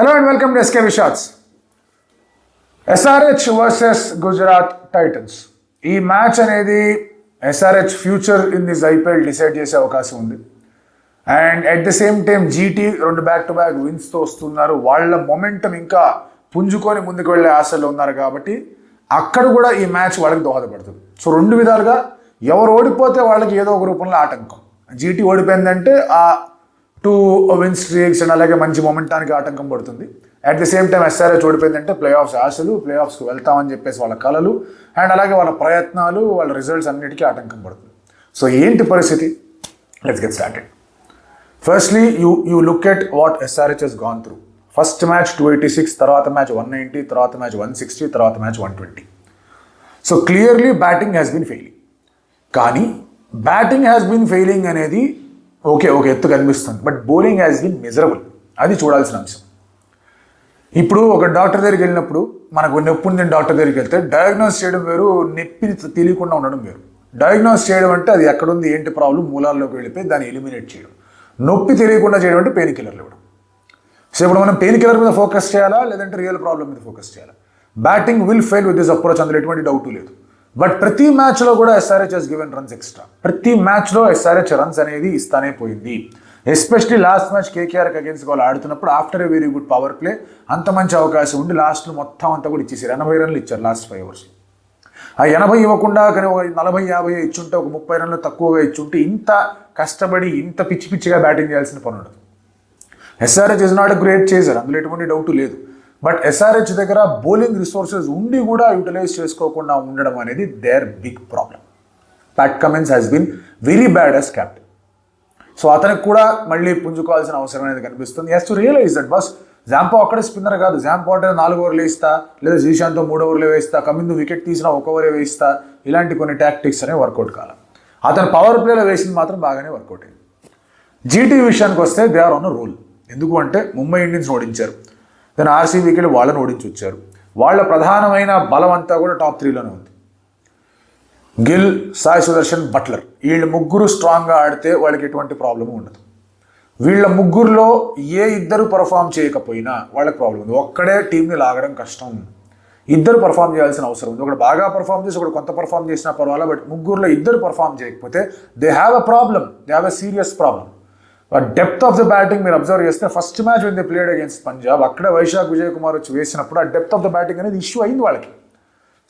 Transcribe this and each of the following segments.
Hello and welcome to SKB Shots. SRH versus Gujarat Titans. ఈ match అనేది SRH future in this IPL decide చేసే అవకాశం ఉంది. And at the same time GT 2 back to back విన్స్తో వస్తున్నారు. వాళ్ళ మొమెంటం ఇంకా పుంజుకొని ముందుకు వెళ్ళే ఆశలు ఉన్నారు కాబట్టి అక్కడ కూడా ఈ మ్యాచ్ వాళ్ళకి దోహదపడుతుంది. సో 2 విధాలుగా ఎవరు ఓడిపోతే వాళ్ళకి ఏదో ఒక రూపంలో ఆటంకం. జీటీ ఓడిపోయిందంటే ఆ 2 విన్ స్ట్రీక్స్ అండ్ అలాగే మంచి మొమెంటానికి ఆటంకం పడుతుంది. At the same time SRH ఓడిపోయిందంటే ప్లే ఆఫ్స్ ఆశలు, ప్లే ఆఫ్స్కి వెళ్తామని చెప్పేసి వాళ్ళ కలలు అండ్ అలాగే వాళ్ళ ప్రయత్నాలు, వాళ్ళ రిజల్ట్స్ అన్నిటికీ ఆటంకం పడుతుంది. సో ఏంటి పరిస్థితి? Let's get started. Firstly you look at what SRH has gone through. First match 286, తర్వాత మ్యాచ్ 190, తర్వాత మ్యాచ్ 160, తర్వాత match 120. So clearly batting has been failing. కానీ బ్యాటింగ్ హ్యాస్ బీన్ ఫెయిలింగ్ అనేది ఓకే ఎత్తు కనిపిస్తుంది, but bowling has been miserable. అది చూడాల్సిన అంశం. ఇప్పుడు ఒక డాక్టర్ దగ్గరికి వెళ్ళినప్పుడు మనకు నొప్పి ఉందని డాక్టర్ దగ్గరికి వెళ్తే డయాగ్నోస్ చేయడం వేరు, నొప్పి తెలియకుండా ఉండడం వేరు. డయాగ్నోస్ చేయడం అంటే అది ఎక్కడుంది, ఏంటి ప్రాబ్లం, మూలాల్లోకి వెళ్ళిపోయి దాన్ని ఎలిమినేట్ చేయడం. నొప్పి తెలియకుండా చేయడం అంటే పెయిన్ కిల్లర్లు ఇవ్వడం. సో ఇప్పుడు మనం పెయిన్ కిల్లర్ మీద ఫోకస్ చేయాలా లేదంటే రియల్ ప్రాబ్లం మీద ఫోకస్ చేయాలా? Batting will fail with this approach, అందులో ఎటువంటి డౌట్ లేదు. బట్ ప్రతి మ్యాచ్లో కూడా SRH has given runs extra. ప్రతి మ్యాచ్లో SRH రన్స్ అనేది ఇస్తానే పోయింది. ఎస్పెషలీ లాస్ట్ మ్యాచ్ KKRకి అగేన్స్ట్ వాళ్ళు ఆడుతున్నప్పుడు after a very good power play అంత మంచి అవకాశం ఉండి లాస్ట్లో మొత్తం అంతా కూడా ఇచ్చేసారు. 80 రన్లు ఇచ్చారు లాస్ట్ 5 ఓవర్స్. ఆ 80 ఇవ్వకుండా కానీ 40-50 ఇచ్చుంటే, ఒక 30 రన్లు తక్కువగా ఇచ్చుంటే ఇంత కష్టపడి ఇంత పిచ్చిగా బ్యాటింగ్ చేయాల్సిన పని ఉండదు. SRH is not a great chaser, అందులో ఎటువంటి డౌట్ లేదు. బట్ SRH దగ్గర బౌలింగ్ రిసోర్సెస్ ఉండి కూడా యూటిలైజ్ చేసుకోకుండా ఉండడం అనేది their big problem. Pat Cummins has been very bad as captain. So అతనికి కూడా మళ్ళీ పుంజుకోవాల్సిన అవసరం అనేది కనిపిస్తుంది. హ్యాస్ టు రియలైజ్ దట్ బస్ జాంపో అక్కడే స్పిన్నర్ కాదు. జాంపో అంటే 4 ఓవర్లు వేయిస్తా, లేదా శ్రీశాంత్తో 3 ఓవర్లు వేయిస్తా, కమిందు వికెట్ తీసినా 1 ఓవరే వేయిస్తా, ఇలాంటి కొన్ని టాక్టిక్స్ అనేవి వర్కౌట్ కాలం. అతను పవర్ ప్లేలో వేసింది మాత్రం బాగానే వర్కౌట్ అయింది. జీటీ విషయానికి వస్తే they are on a roll. ఎందుకు అంటే ముంబై ఇండియన్స్ ఓడించారు, దెన్ RCBకి వెళ్ళి వాళ్ళని ఓడించి వచ్చారు. వాళ్ళ ప్రధానమైన బలం అంతా కూడా టాప్ 3లోనే ఉంది. గిల్, సాయి సుదర్శన్, బట్లర్, వీళ్ళ ముగ్గురు స్ట్రాంగ్గా ఆడితే వాళ్ళకి ఎటువంటి ప్రాబ్లము ఉండదు. వీళ్ళ ముగ్గురులో ఏ ఇద్దరు పర్ఫామ్ చేయకపోయినా వాళ్ళకి ప్రాబ్లం ఉంది. ఒక్కడే టీంని లాగడం కష్టం. ఇద్దరు పర్ఫామ్ చేయాల్సిన అవసరం ఉంది. ఒకటి బాగా పర్ఫామ్ చేసి ఒకటి కొంత పర్ఫామ్ చేసినా పర్వాలా, బట్ ముగ్గురులో ఇద్దరు పర్ఫామ్ చేయకపోతే they have a problem, they have a serious problem. Depth of the batting మీరు అబ్జర్వ్ చేస్తే first match when they played against Punjab, అక్కడ వైశాఖ్ విజయ్ కుమార్ వచ్చి వేసినప్పుడు ఆ డెప్త్ ఆఫ్ ద బ్యాటింగ్ అనేది ఇష్యూ అయింది వాళ్ళకి.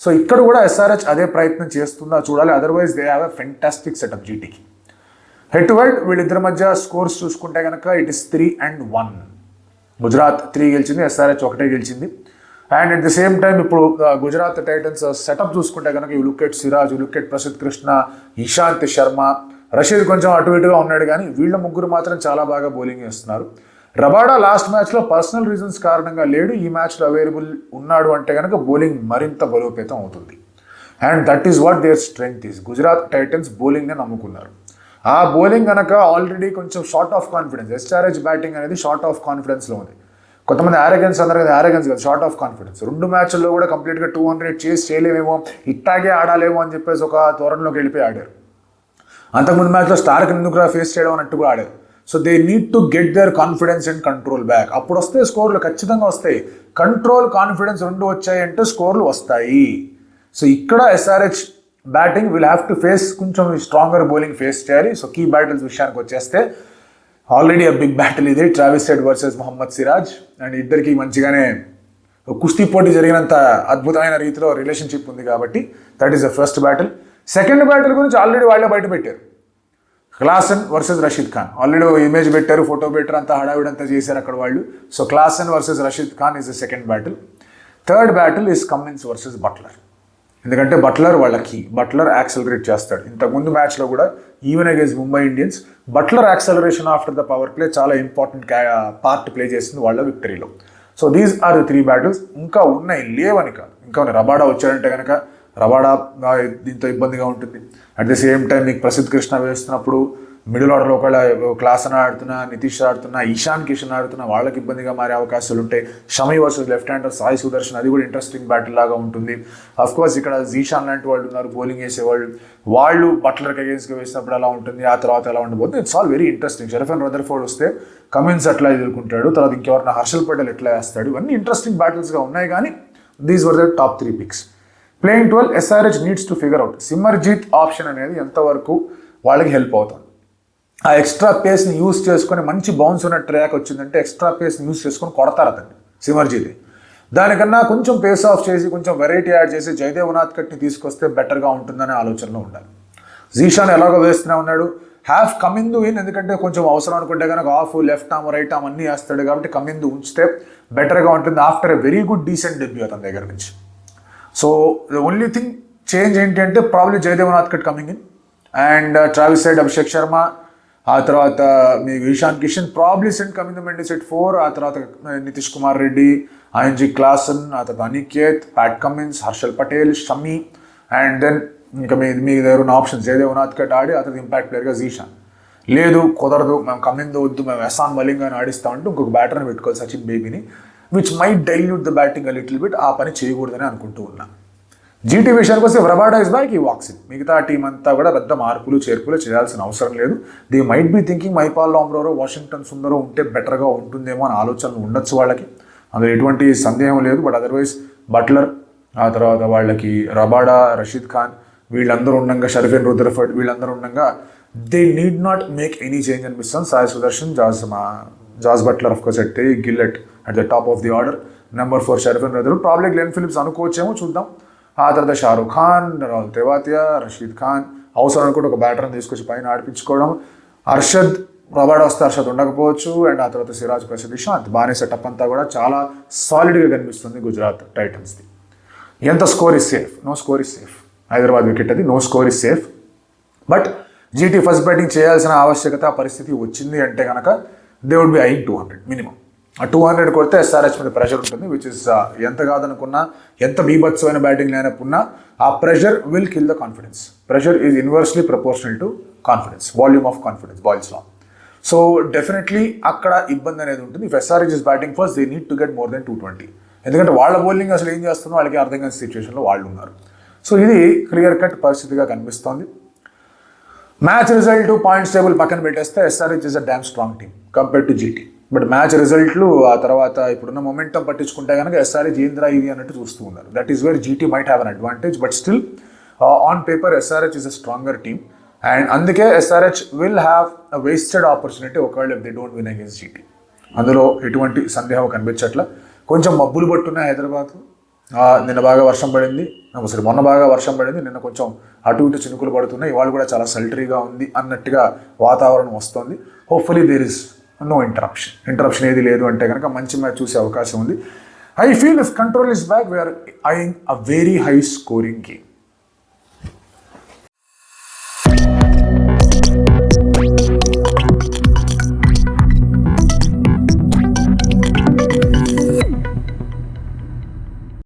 సో ఇక్కడ కూడా SRH అదే ప్రయత్నం చేస్తుందా చూడాలి. Otherwise they have a fantastic setup జీటీకి. హెడ్ టు హెడ్ వీళ్ళిద్దరి మధ్య స్కోర్స్ చూసుకుంటే కనుక ఇట్ ఇస్ 3-1. గుజరాత్ 3 గెలిచింది, SRH 1 గెలిచింది. And at the same time ఇప్పుడు గుజరాత్ టైటన్స్ సెటప్ చూసుకుంటే కనుక you look at Siraj, you look at Prasidh Krishna, Ishant Sharma, Rashid కొంచెం అటు ఇటుగా ఉన్నాడు, కానీ వీళ్ళ ముగ్గురు మాత్రం చాలా బాగా బౌలింగ్ చేస్తున్నారు. రబాడా లాస్ట్ మ్యాచ్లో పర్సనల్ రీజన్స్ కారణంగా లేడు, ఈ మ్యాచ్లో అవైలబుల్ ఉన్నాడు అంటే కనుక బౌలింగ్ మరింత బలోపేతం అవుతుంది. And that is what their strength is. Gujarat Titans బౌలింగ్నే నమ్ముకున్నారు. ఆ బౌలింగ్ కనుక ఆల్రెడీ కొంచెం short of confidence. SRH batting అనేది షార్ట్ ఆఫ్ కాన్ఫిడెన్స్లో ఉంది. కొంతమంది ఆరోగెన్స్ అందరూ కదా, ఆరోగెన్స్ కాదు, షార్ట్ ఆఫ్ కాన్ఫిడెన్స్. 2 మ్యాచ్ల్లో కూడా కంప్లీట్గా 200 చేసి చేయలేమేమో, ఇట్టాగే ఆడాలేమో అని చెప్పేసి ఒక ధోరణిలోకి వెళ్ళిపోయి ఆడారు. అంతకుముందు మ్యాచ్లో స్టార్క్ ఎందుకు ఫేస్ చేయడం అన్నట్టు కూడా ఆడారు. So they need to get their confidence and control back. అప్పుడు వస్తే స్కోర్లు ఖచ్చితంగా వస్తాయి. కంట్రోల్, కాన్ఫిడెన్స్ 2 వచ్చాయంటే స్కోర్లు వస్తాయి. సో ఇక్కడ SRH batting will have to face కొంచెం స్ట్రాంగర్ బౌలింగ్ ఫేస్ చేయాలి. సో కీ బ్యాటిల్స్ విషయానికి వచ్చేస్తే ఆల్రెడీ ఆ బిగ్ బ్యాటిల్ ఇది, Travis Head versus Mohammed Siraj. And ఇద్దరికి మంచిగానే కుస్తీ పోటీ జరిగినంత అద్భుతమైన రీతిలో రిలేషన్షిప్ ఉంది కాబట్టి that is the first battle. Second battle గురించి ఆల్రెడీ వాళ్ళే బయట పెట్టారు. Klaasen versus Rashid Khan already image పెట్టారు, ఫోటో పెట్టారు, అంతా హడావిడంతా చేశారు అక్కడ వాళ్ళు. So Klaasen versus Rashid Khan is the second battle. Third battle is Cummins versus Buttler. ఎందుకంటే బట్లర్ వాళ్ళకి బట్లర్ యాక్సలరేట్ చేస్తాడు. ఇంతకుముందు మ్యాచ్లో కూడా even against Mumbai Indians Buttler acceleration after the power play చాలా ఇంపార్టెంట్ పార్ట్ ప్లే చేసింది వాళ్ళ విక్టరీలో. So these are the 3 battles. ఇంకా ఉన్నాయి, లేవని కాదు, ఇంకా ఉన్నాయి. రబాడా వచ్చాడంటే కనుక రబాడా దీంతో ఇబ్బందిగా ఉంటుంది. అట్ ద సేమ్ టైం మీకు ప్రసిద్ధ్ కృష్ణ వేస్తున్నప్పుడు మిడిల్ ఆర్డర్లో ఒకవేళ క్లాస్ అని ఆడుతున్నా, నితీష్ ఆడుతున్నా, ఈశాన్ కిషన్ ఆడుతున్నా వాళ్ళకి ఇబ్బందిగా మారే అవకాశాలు ఉంటాయి. Shami versus left hander Sai Sudarshan, అది కూడా ఇంట్రెస్టింగ్ బ్యాటిల్ లాగా ఉంటుంది. కోర్స్ ఇక్కడ జీషాన్ లాంటి వాళ్ళు ఉన్నారు బౌలింగ్ వేసేవాళ్ళు, వాళ్ళు బట్లర్కి అగేన్స్ట్గా వేసినప్పుడు ఎలా ఉంటుంది, ఆ తర్వాత ఎలా ఉండబోతుంది. It's all very interesting. Sherfane Rutherford వస్తే కమిన్స్ ఎట్లా ఎదుర్కొంటాడు, తర్వాత ఇంకెవరైనా హర్షల్ పటేల్ ఎట్లా వేస్తాడు, ఇవన్నీ ఇంట్రెస్టింగ్ బ్యాటిల్స్గా ఉన్నాయి. కానీ these were the top 3 picks. Playing 12 SRH needs to figure out Simarjeet option అనేది ఎంతవరకు వాళ్ళకి హెల్ప్ అవుతుంది. ఆ ఎక్స్ట్రా పేస్ని యూస్ చేసుకొని మంచి బౌన్స్ ఉన్న ట్రాక్ వచ్చిందంటే ఎక్స్ట్రా పేస్ని యూస్ చేసుకొని కొడతారు అతన్ని సిమర్జీత్. దానికన్నా కొంచెం పేస్ ఆఫ్ చేసి కొంచెం వెరైటీ యాడ్ చేసి జయదేవ్ ఉనాద్కట్ని తీసుకొస్తే బెటర్గా ఉంటుందనే ఆలోచనలో ఉండాలి. జీషాన్ ఎలాగో వేస్తూనే ఉన్నాడు, హ్యావ్ కమిందు ఇన్, ఎందుకంటే కొంచెం అవసరం అనుకుంటే కనుక off left arm right arm అన్నీ వేస్తాడు కాబట్టి కమిందు ఉంచితే బెటర్గా ఉంటుంది after a very good decent debut అతని దగ్గర నుంచి. So the only thing change ఏంటి అంటే probably Jaydev Unadkat coming in and Travis side Abhishek Sharma, ఆ తర్వాత మీ Ishan Kishan probably sent coming the Mendis at 4, ఆ తర్వాత నితీష్ కుమార్ రెడ్డి, ఐఎన్జీ క్లాసన్, ఆ తర్వాత Aniket, Pat Cummins, Harshal Patel, Shami, and then ఇంకా మీ దగ్గర ఉన్న ఆప్షన్స్ జయదేవ్ ఉనాద్కట్ ఆడి ఆ తర్వాత ఇంపాక్ట్ ప్లేయర్గా జీషాన్. లేదు కుదరదు, మేము కమిందో వద్దు, మేము ఎసాన్ మలింగ్ అని ఆడిస్తామంటే ఇంకొక బ్యాటర్ని పెట్టుకోవాలి సచిన్ బేబీని, which might dilute the batting a little bit. ఆ పని చేయకూడదని అనుకుంటూ ఉన్నా. జీటీ విషయానికి వస్తే Rabada is back, he walks in. మిగతా టీం అంతా కూడా పెద్ద మార్పులు చేర్పులు చేయాల్సిన అవసరం లేదు. They might be thinking Mahipal Lomror, Washington సుందరో ఉంటే బెటర్గా ఉంటుందేమో అని ఆలోచనలు ఉండొచ్చు వాళ్ళకి, అందులో ఎటువంటి సందేహం లేదు. బట్ అదర్వైజ్ బట్లర్, ఆ తర్వాత వాళ్ళకి రబాడా, రషీద్ ఖాన్ వీళ్ళందరూ ఉండగా, షరఫెన్ రుద్రఫర్డ్ వీళ్ళందరూ ఉండగా they need not make any change అనిపిస్తుంది. Sai Sudharsan, Jos Buttler of course and గిల్లెట్ at the top of the order. Number 4 Sherfane Rutherford, probably Glenn Phillips అనుకోవచ్చేమో, చూద్దాం. ఆ తర్వాత షారుఖ్ ఖాన్, రాహుల్ తెవాతియా, రషీద్ ఖాన్, అవసరం అనుకుంటే ఒక బ్యాటర్ని తీసుకొచ్చి పైన ఆడిపించుకోవడం. అర్షద్, రబాడా వస్తే అర్షద్ ఉండకపోవచ్చు, అండ్ ఆ తర్వాత సిరాజ్, ప్రసిద్ధ్, ఇషాంత్. బాగానే సెటప్ అంతా కూడా చాలా సాలిడ్గా కనిపిస్తుంది గుజరాత్ టైటన్స్ది. ఎంత score is safe? No score is safe. Hyderabad wicket అది, no score is safe. But GT first batting చేయాల్సిన ఆవశ్యకత పరిస్థితి వచ్చింది అంటే కనుక they would be eyeing 200 minimum. ఆ 200 కొడితే SRH మీద ప్రెషర్ ఉంటుంది, విచ్ ఇస్ ఎంత కాదనుకున్నా, ఎంత బీభత్సమైన బ్యాటింగ్ లేనప్పుడున్నా ఆ pressure will kill the confidence. Pressure is inversely proportional to confidence, volume of confidence, boils law. So definitely అక్కడ ఇబ్బంది అనేది ఉంటుంది. If SRH is batting first they need to get more than 220, ఎందుకంటే వాళ్ళ బౌలింగ్ అసలు ఏం చేస్తుందో వాళ్ళకి అర్థం కాని సిచ్యువేషన్లో వాళ్ళు ఉన్నారు. సో ఇది క్లియర్ కట్ పరిస్థితిగా కనిపిస్తోంది. మ్యాచ్ రిజల్ట్, పాయింట్స్ టేబుల్ పక్కన పెట్టేస్తే SRH is a damn strong team compared to GT. But match రిజల్ట్లు, ఆ తర్వాత ఇప్పుడున్న మొమెంటం పట్టించుకుంటే కనుక SRH ఏంద్రా ఇది అన్నట్టు చూస్తూ ఉన్నారు. That is where GT might have an advantage. But still on paper SRH is a stronger team, and అందుకే SRH will have a wasted opportunity ఒకవేళ if they don't win against GT. అందులో ఎటువంటి సందేహం కనిపించట్ల. కొంచెం మబ్బులు పట్టున్నాయి హైదరాబాద్. నిన్న బాగా వర్షం పడింది, మొన్న బాగా వర్షం పడింది, నిన్న కొంచెం అటు ఇటు చినుకులు పడుతున్నాయి, ఇవాళ కూడా చాలా సల్టరీగా ఉంది అన్నట్టుగా వాతావరణం వస్తుంది. Hopefully there is no interruption ఏది లేదు అంటే కనుక మంచి మ్యాచ్ చూసే అవకాశం ఉంది. I feel if control is back we are eyeing a very high scoring game.